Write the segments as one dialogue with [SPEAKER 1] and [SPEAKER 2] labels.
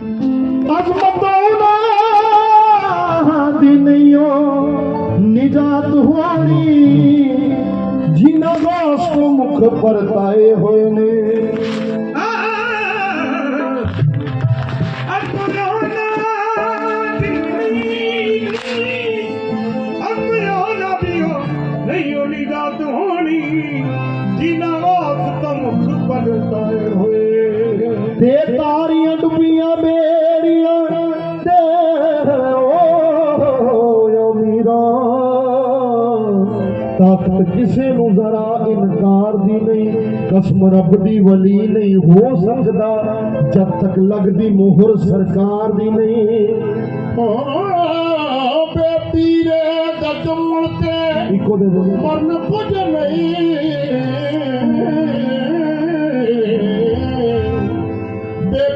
[SPEAKER 1] अजमतौला दी नैयो निजात हुआनी जिन्ना गौस को मुख परताए हुए ने ते तारियां डुबियां बेड़ियां ते ओ मीरा ताकत किसे नू जरा इनकार दी नहीं कसम रब दी वली नहीं हो सकदा जब तक लगदी मोहर सरकार दी नहीं बेटी रे जमण ते इको दे मरन कुछ नहीं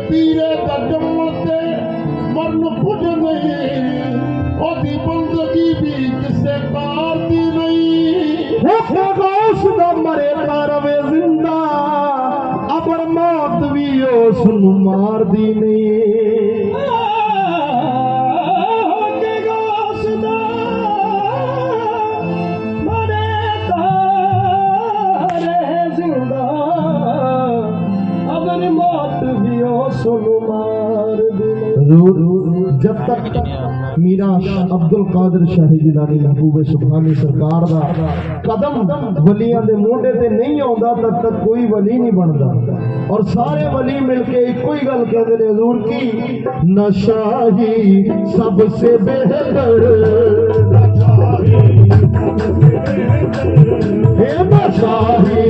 [SPEAKER 1] पीरे जमते मरन कुछ नहीं ओदी बंदगी भी किसे कार दी नहीं गौस दा मरे रवे जिंदा अबर मौत भी उस मार दी नहीं गौस दा मरे रवे जिंदा अबर मौत भी जब तक मीरा अब्दुल कादिर शाही जिलानी महबूब सुभानी सरकार दा कदम वलियां दे मोढे ते नहीं आउंदा तब तक कोई वली नहीं बनदा और सारे वली मिलके इको ही गल कहते ने हुजूर की नशाही सबसे बेहतर हे नशाही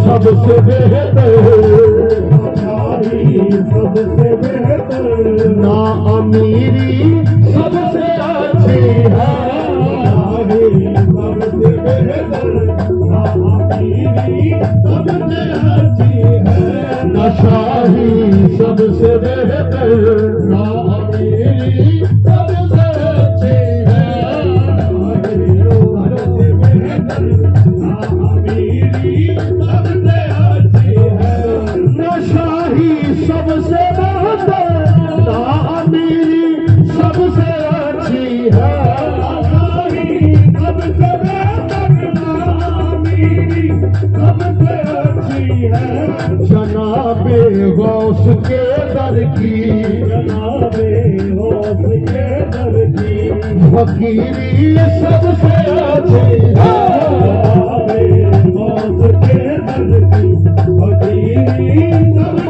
[SPEAKER 1] सबसे बेहतर सबसे बेहतर ना अमीरी सबसे अच्छी है सबसे बेहतर ना अमीरी सबसे अच्छी है ना शाही सबसे बेहतर ना अमीरी सबसे अच्छी है सबसे बेहतर ना अमीरी सबसे अच्छी है ना शाही सबसे बेहतर ना अमीरी सबसे अच्छी है सबसे बेहतर ना अमीरी सबसे अच्छी है जनाबे गौस के दर की जनाबे गौस के दर की फकीरी सबसे अच्छी है जनाबे गौस के दर की फकीरी सबसे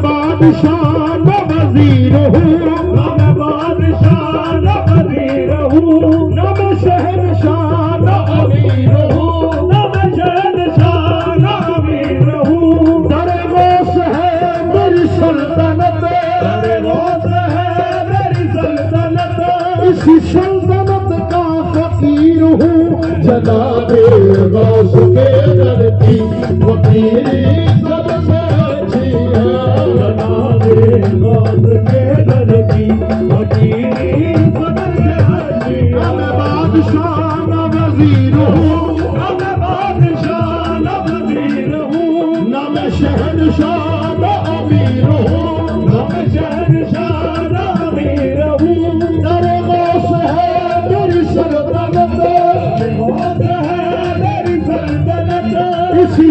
[SPEAKER 1] बादशाह न वजीर हूँ न मैं बादशाह न वजीर हूँ न मैं शहनशाह न अमीर हूँ न मैं शहनशाह न अमीर हूँ दरे गौस है मेरी सल्तनत दरे गौस है मेरी सल्तनत इसी सल्तनत का फकीर हूँ जनाबे गौस के दर की फकीरी सबसे अच्छी है जनाबे गौस के दर की फकीरी सबसे अच्छी है मैं बादशाह न वजीर हूँ मैं बादशाह न वजीर हूँ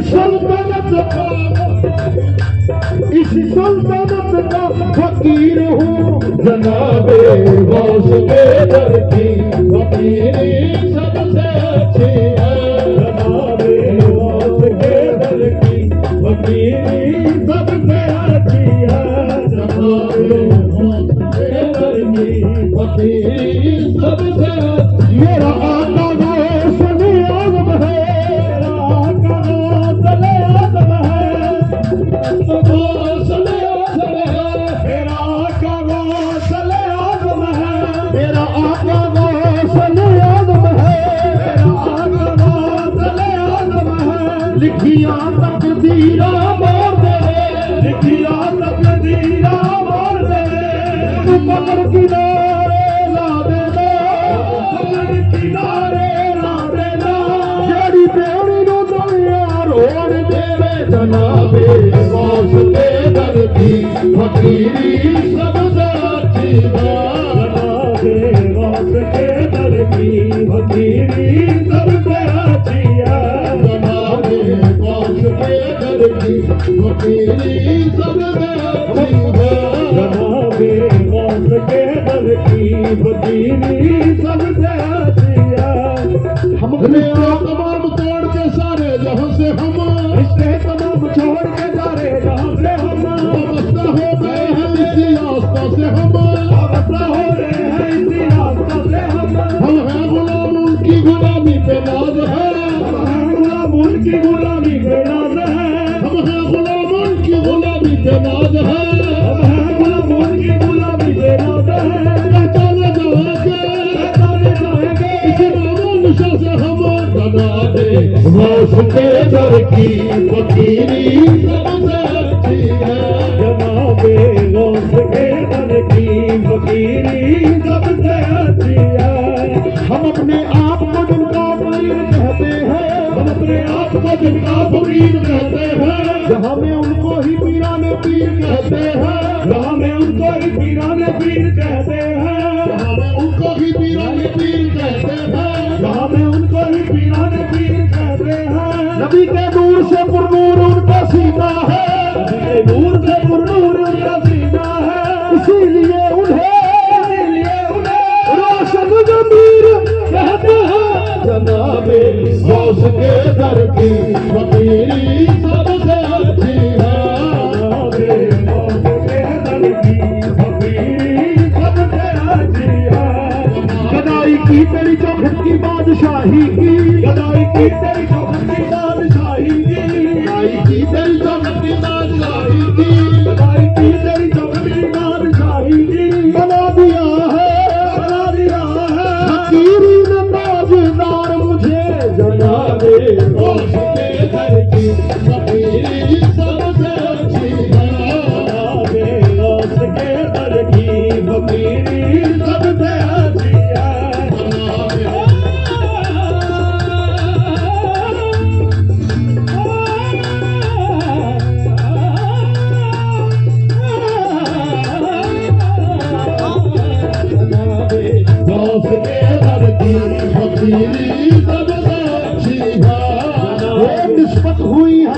[SPEAKER 1] सल्तनत का फकीर हूँ जनाबे गौस के दर की फकीरी सबसे अच्छी है जनाबे गौस के दर की फकीरी सबसे अच्छी है जनाबे गौस के दर की फकीरी सबसे अच्छी मेरा आका गौस आज़म है मेरा आका गौस आज़म है गौस आज़म है मेरा आका गौस आज़म है मेरा आका गौस आज़म है मेरा आका गौस आज़म है लिखिया तकदीरा मोर दे लिखिया तकदीरा मोर दे तू पकड़ किनारे ला देना पकड़ किनारे ला देना जेड़ी बेड़ी नु दुनिया रोड़ देवे जनाबे गौस के दर की फकीरी सबसे अच्छी है जनाबे गौस के दर की फकीरी सबसे अच्छी है जनाबे गौस के दर की फकीरी सबसे अच्छी है जनाबे गौस के दर की फकीरी सबसे अच्छी है हमने तमाम तोड़ के सारे जहां से हम रिश्ते तमाम छोड़ के सारे जहां से हम वाबस्ता हो गए हैं इसी आस्था से हम वाबस्ता हो रहे हैं इसी आस्था से हम हैं गुलाम उनकी गुलामी पे नाज है हम हैं गुलाम उनकी गुलामी पे नाज है हम हैं गुलाम उनकी गुलामी पे नाज है हम हैं गुलाम उनकी गुलामी पे नाज है पहचाने जाएंगे इसी नामो निशा से हम जनाबे गौस के दर की फकीरी सबसे अच्छी है जनाबे गौस के दर की फकीरी सबसे अच्छी है हम अपने आप को जिनका फकीर कहते हैं हम अपने आप को जिनका फकीर कहते हैं जहाँ में उनको ही पीराने पीर कहते हैं जहाँ में उनको ही पीराने पीर कहते हैं जहाँ में उनको ही पीराने पीर कहते हैं जहाँ में उनको ही पीराने पीर कहते हैं नबी के नूर से पुरनूर उनका सीना है नबी के नूर से पुरनूर उनका सीना है इसीलिए उन्हें रोशन जमीर कहते हैं जनाबे गौस के दर की फकीरी सबसे अच्छी है जनाबे गौस के दर की फकीरी सबसे अच्छी है गदाई की तेरी चौखट की बादशाही की गदाई की तेरी चौखट की बादशाही की गदाई की तेरी चौखट की बादशाही की गदाई की तेरी चौखट की बादशाही की बना दिया है फकीरी ने ताजदार मुझे जनाबे गौस के दर की फकीरी सबसे अच्छी है जनाबे गौस के दर की फकीरी सबसे अच्छी है गौस के दर की फकीरी सबसे अच्छी है निस्बत हुई है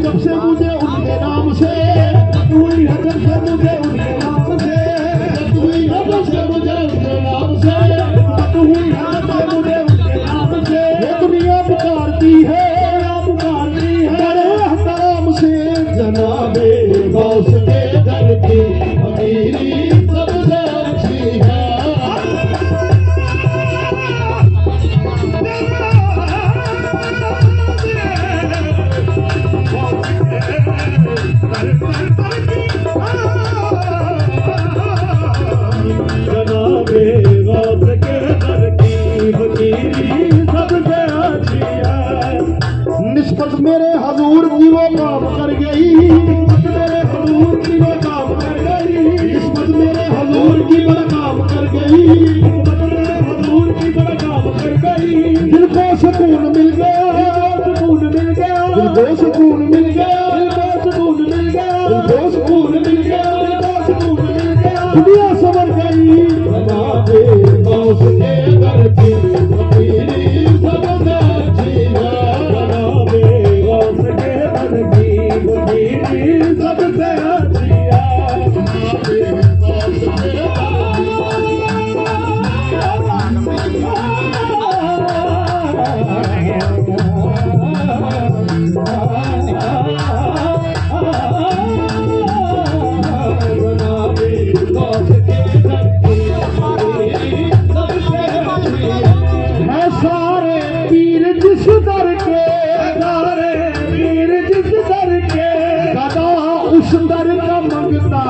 [SPEAKER 1] जब से मुझे उनके नाम से हुई है जब से मुझे उनके नाम से हुई है जब से मुझे उनके नाम से हुई है जब से मुझे उनके नाम से ये दुनिया पुकारती है बड़े एहतराम से जनाबे गौस के दर की फकीरी सबसे अच्छी है जनाबे गौस के दर की फकीरी सबसे अच्छी है निस्बत मेरे हजूर की वो काम कर गई निस्बत मेरे हजूर की वो काम कर गई निस्बत मेरे हजूर की बड़ा काम कर गई निस्बत मेरे हजूर की बड़ा काम कर गई दिल को सुकून मिल गया सुकून मिल गया दिल को सुकून मिल गया दिल को सुकून मिल गया दिल को सुकून मिल गया दिल को सुकून मिल गया दुनिया संवर गई जनाबे गौस के दर की फकीरी सबसे अच्छी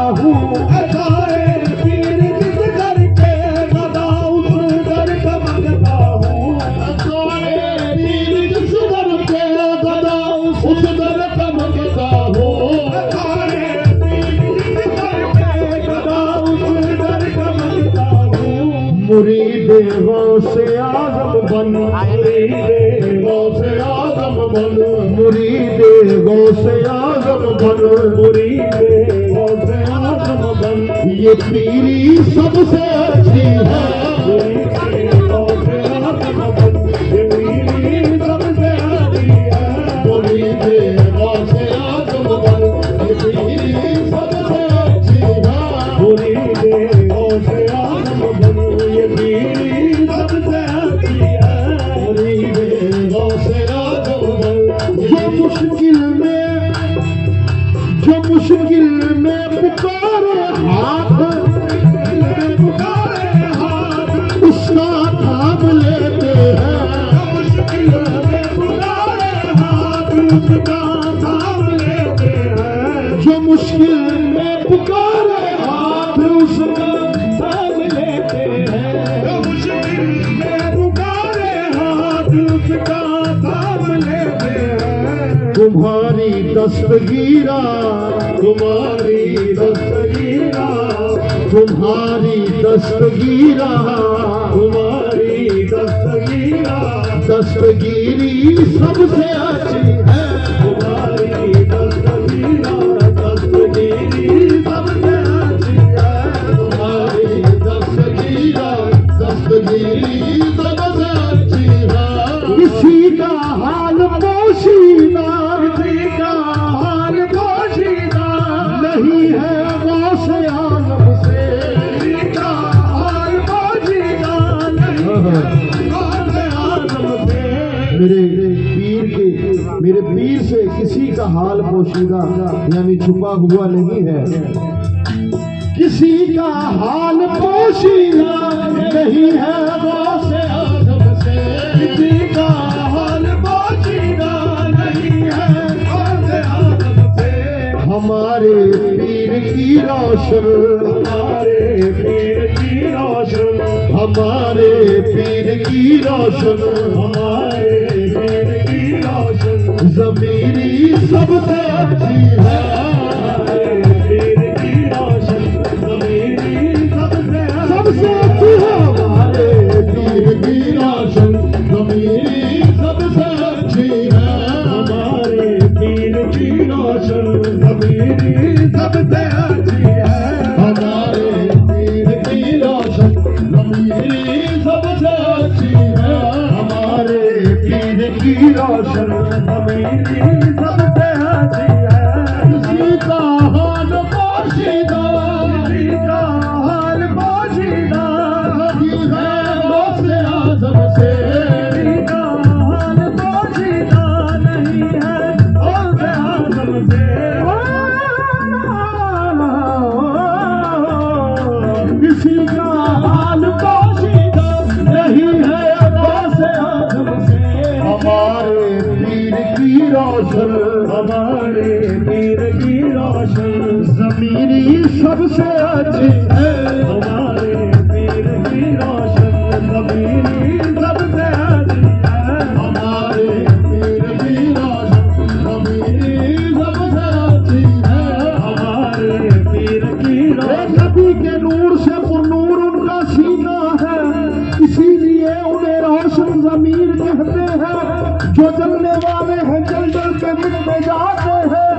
[SPEAKER 1] हूँ।
[SPEAKER 2] सारे पीर जिस दर के गदा उस दर का मंगता हूँ।
[SPEAKER 1] सारे पीर जिस दर के गदा उस दर का मंगता हूँ।
[SPEAKER 2] सारे पीर जिस दर के गदा उस दर का मंगता हूँ।
[SPEAKER 1] मुरीद गौसे आज़म बन, मुरीद गौसे आज़म बन, मुरीद गौसे आज़म बन, मुरीद गौसे आज़म बन। ये पीरी सबसे अच्छी है, मुरीद गौसे आज़म बन, ये पीरी सबसे अच्छी है, मुरीद गौसे आज़म बन, ये पीरी सबसे अच्छी है, मुरीद गौसे आज़म बन, ये पीरी सबसे अच्छी है, मुरीद गौसे आज़म बन। जो मुश्किल में पुकारे हाथ,
[SPEAKER 2] पुकारे हाथ
[SPEAKER 1] उसका थाम लेते हैं।
[SPEAKER 2] मुश्किल में पुकारे हाथ उसका थाम लेते हैं।
[SPEAKER 1] जो मुश्किल में पुकारे हाथ उसका थाम लेते हैं।
[SPEAKER 2] मुश्किल में पुकारे हाथ उसका थाम लेते हैं।
[SPEAKER 1] तुम्हारी दस्तगीरा,
[SPEAKER 2] तुम्हारी दस्तगीरा,
[SPEAKER 1] तुम्हारी दस्तगीरा,
[SPEAKER 2] तुम्हारी दस्तगीरा,
[SPEAKER 1] दस्तगीरी सबसे अच्छी है,
[SPEAKER 2] तुम्हारी दस्तगीरा, दस्तगीरी सबसे अच्छी है।
[SPEAKER 1] तुम्हारी दस्तगीरा, दस्तगीरी सबसे अच्छी है। किसी का हाल पोशीदा,
[SPEAKER 2] किसी का हाल पोशीदा
[SPEAKER 1] नहीं है गौसे आज़म से।
[SPEAKER 2] किसी का हाल पोशीदा नहीं है गौसे आज़म से।
[SPEAKER 1] मेरे पीर से किसी का हाल पोशीदा यानी छुपा हुआ नहीं है। किसी का हाल पोशीदा नहीं है गौसे आज़म से।
[SPEAKER 2] किसी का हाल पोशीदा नहीं है गौसे आज़म से।
[SPEAKER 1] हमारे पीर की रोशन,
[SPEAKER 2] हमारे पीर की रोशन,
[SPEAKER 1] हमारे पीर की रोशन,
[SPEAKER 2] हमारे पीर की रोशन,
[SPEAKER 1] ज़मीरी सबसे अच्छी है।
[SPEAKER 2] हमारे पीर की रोशन, ज़मीरी सबसे
[SPEAKER 1] सबसे अच्छी है हमारे पीर की रोशन, ज़मीरी सबसे अच्छी है।
[SPEAKER 2] हमारे पीर की रोशन, ज़मीरी सबसे अच्छी है।
[SPEAKER 1] हमारे पीर की रोशन, ज़मीरी सबसे अच्छी है। हमारे पीर की रोशन,
[SPEAKER 2] ज़मीरी सबसे अच्छी है।
[SPEAKER 1] किसी का हाल पोशीदा
[SPEAKER 2] किसी का हाल पोशीदा
[SPEAKER 1] नहीं है गौसे आज़म से।
[SPEAKER 2] किसी का हाल पोशीदा नहीं है गौसे आज़म से।
[SPEAKER 1] किसी का हाल पोशीदा नहीं है गौसे आज़म से। हमारे पीर की रोशन,
[SPEAKER 2] हमारे पीर की रोशन,
[SPEAKER 1] ज़मीरी सबसे अच्छी है।
[SPEAKER 2] हमारे पीर की रोशन, ज़मीरी सबसे अच्छी है।
[SPEAKER 1] हमारे पीर की रोशन, ज़मीरी सबसे अच्छी है।
[SPEAKER 2] हमारे पीर की रोशन,
[SPEAKER 1] नबी के नूर से पुरनूर उनका सीना है, इसीलिए उन्हें रोशन ज़मीर कहते हैं। जो जलने वाले हैं जल जल के मिटते जाते हैं,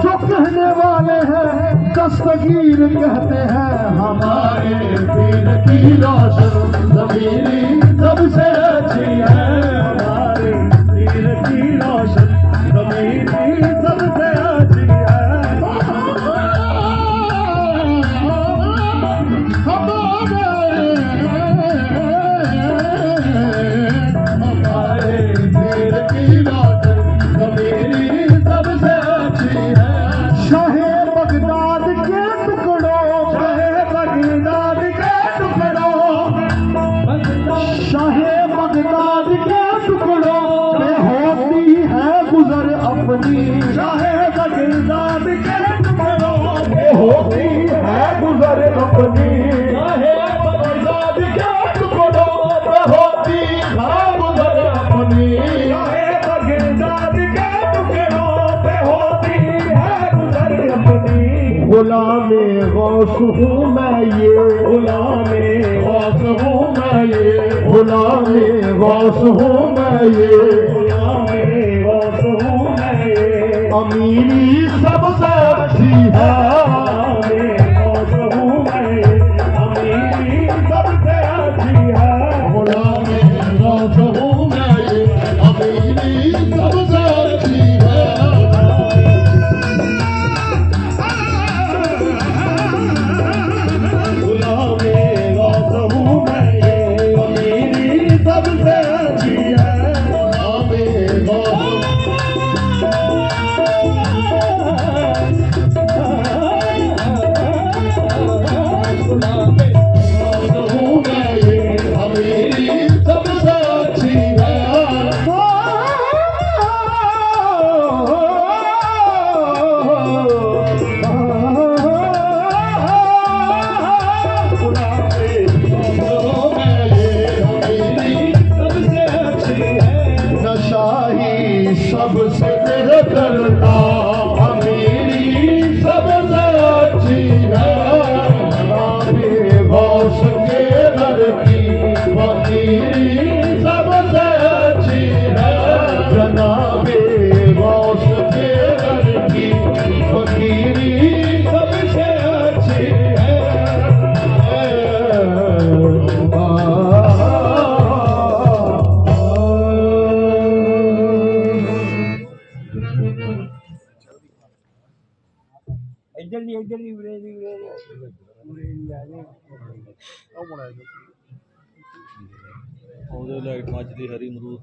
[SPEAKER 1] जो कहने वाले हैं दस्तगीर कहते हैं। हमारे पीर की रोशन ज़मीरी सबसे अच्छी है।
[SPEAKER 2] हमारे पीर की रोशन, ज़मीरी सबसे अच्छी है।
[SPEAKER 1] हमारे पीर की रोशन ज़मीरी सबसे अच्छी है। शाहे बगदाद के टुकड़ों,
[SPEAKER 2] शाहे बगदाद के टुकड़ों,
[SPEAKER 1] शाहे बगदाद के टुकड़ों में होती है गुजर अपनी।
[SPEAKER 2] शाहे बगदाद के टुकड़ों
[SPEAKER 1] में होती है नजर अपनी चाहे बगदाद के टुकड़ों पे होती है गुजर अपनी चाहे बगदाद के टुकड़ों पे होती है गुजर अपनी गुलामे गौस हूँ मैं ये गुलामे गौस हूँ मैं ये गुलामे गौस हूँ मैं ये गुलामे गौस हूँ मैं ये अमीरी सबसे अच्छी है गुलामे गौस हूँ मैं ये अमीरी सबसे अच्छी है गुलामे गौस हूँ मैं ये अमीरी सबसे अच्छी है सबसे करता अमीरी सबसे अच्छी है जनाबे गौस के दर की फकीरी सबसे अच्छी है जनाबे गौस के दर की फकीरी सबसे अच्छी है
[SPEAKER 2] इधर ही उड़े
[SPEAKER 3] ਉਹਦੇ ਲਾਈਟ ਮੱਚਦੀ ਹਰੀ ਅਮਰੂਦ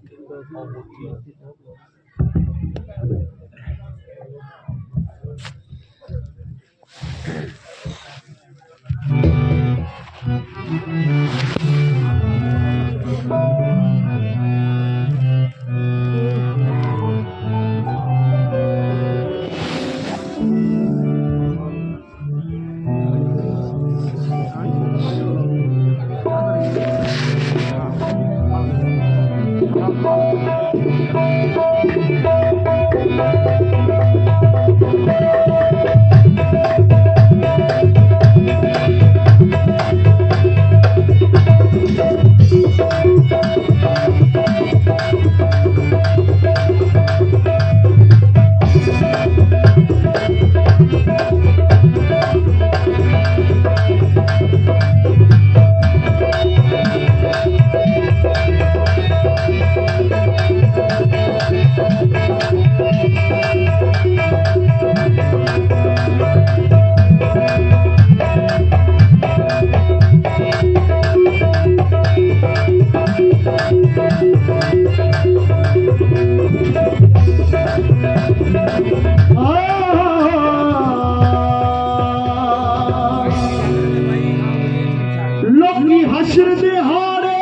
[SPEAKER 3] लोकी हशर दिहाड़े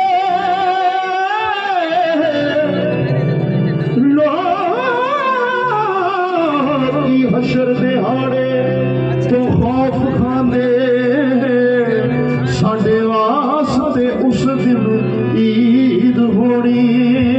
[SPEAKER 3] लोकी हशर दिहाड़े तो खौफ खांदे साडे वास्ते उस दिन ईद होनी